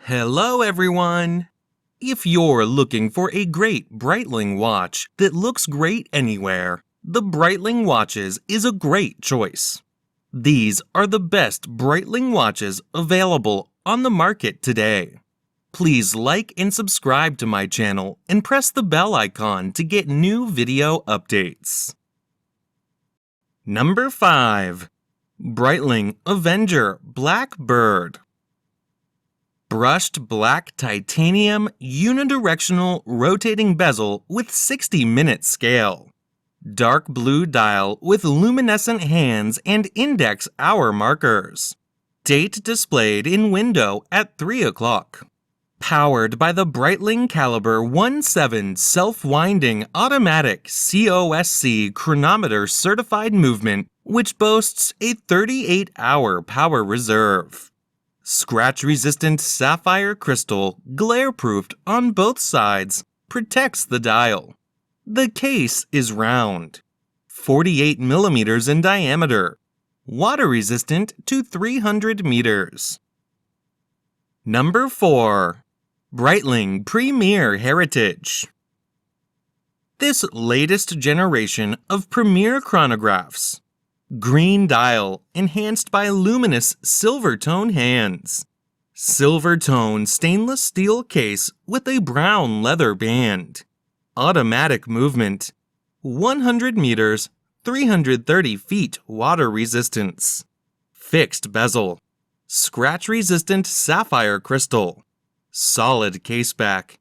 Hello everyone! If you're looking for a great Breitling watch that looks great anywhere, the Breitling watches is a great choice. These are the best Breitling watches available on the market today. Please like and subscribe to my channel and press the bell icon to get new video updates. Number 5. Breitling Avenger BlackBird. Brushed black titanium unidirectional rotating bezel with 60-minute scale. Dark blue dial with luminescent hands and index hour markers. Date displayed in window at 3 o'clock. Powered by the Breitling Caliber 17 self-winding automatic COSC chronometer certified movement, which boasts a 38-hour power reserve. Scratch-resistant sapphire crystal, glare-proofed on both sides, protects the dial. The case is round, 48 millimeters in diameter, water-resistant to 300 meters. Number 4. Breitling Premier Heritage. This latest generation of Premier chronographs. Green dial enhanced by luminous silver tone hands. Silver tone stainless steel case with a brown leather band. Automatic movement. 100 meters, 330 feet water resistance. Fixed bezel. Scratch-resistant sapphire crystal. Solid caseback.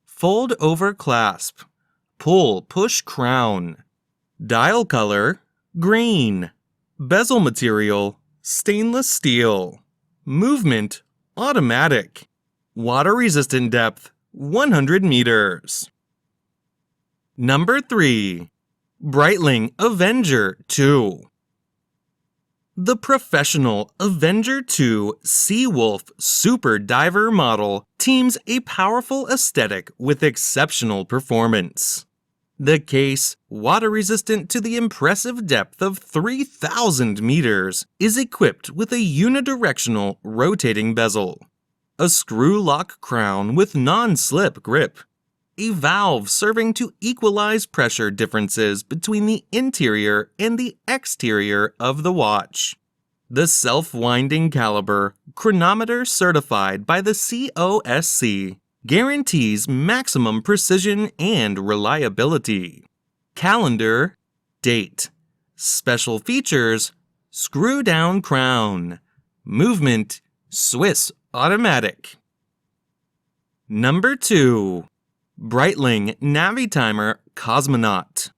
Fold-over clasp. Pull-push crown. Dial color, green. Bezel material, stainless steel. Movement, automatic. Water-resistant depth, 100 meters. Number 3. Breitling Avenger 2. The professional Avenger 2 Seawolf Super Diver model teams a powerful aesthetic with exceptional performance. The case, water-resistant to the impressive depth of 3,000 meters, is equipped with a unidirectional rotating bezel, a screw-lock crown with non-slip grip, a valve serving to equalize pressure differences between the interior and the exterior of the watch. The self-winding caliber, chronometer certified by the COSC, guarantees maximum precision and reliability. Calendar, date. Special features, screw-down crown. Movement, Swiss automatic. Number 2. Breitling Navitimer Cosmonaut.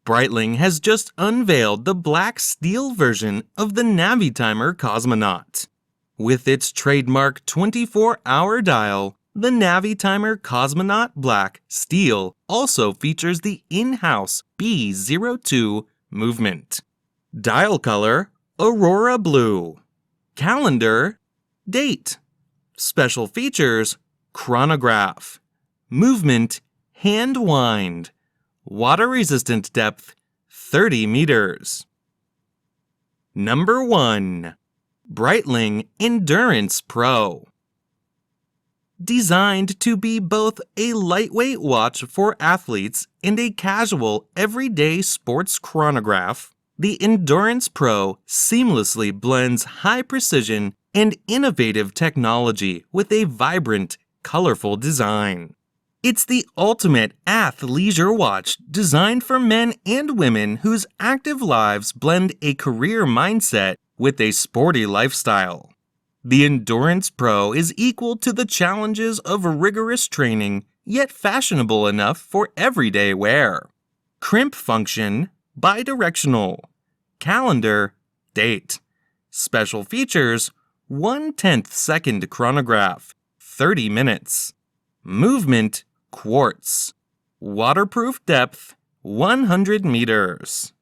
Breitling has just unveiled the black steel version of the Navitimer Cosmonaut. With its trademark 24-hour dial, the Navitimer Cosmonaut Black Steel also features the in-house B02 movement. Dial color, Aurora Blue. Calendar, date. Special features, chronograph. Movement, hand wind. Water-resistant depth, 30 meters. Number 1. Breitling Endurance Pro. Designed to be both a lightweight watch for athletes and a casual, everyday sports chronograph, the Endurance Pro seamlessly blends high precision and innovative technology with a vibrant, colorful design. It's the ultimate athleisure watch designed for men and women whose active lives blend a career mindset with a sporty lifestyle. The Endurance Pro is equal to the challenges of rigorous training, yet fashionable enough for everyday wear. Crimp function, bidirectional. Calendar, date. Special features, 1/10 second chronograph, 30 minutes. Movement, quartz. Waterproof depth, 100 meters.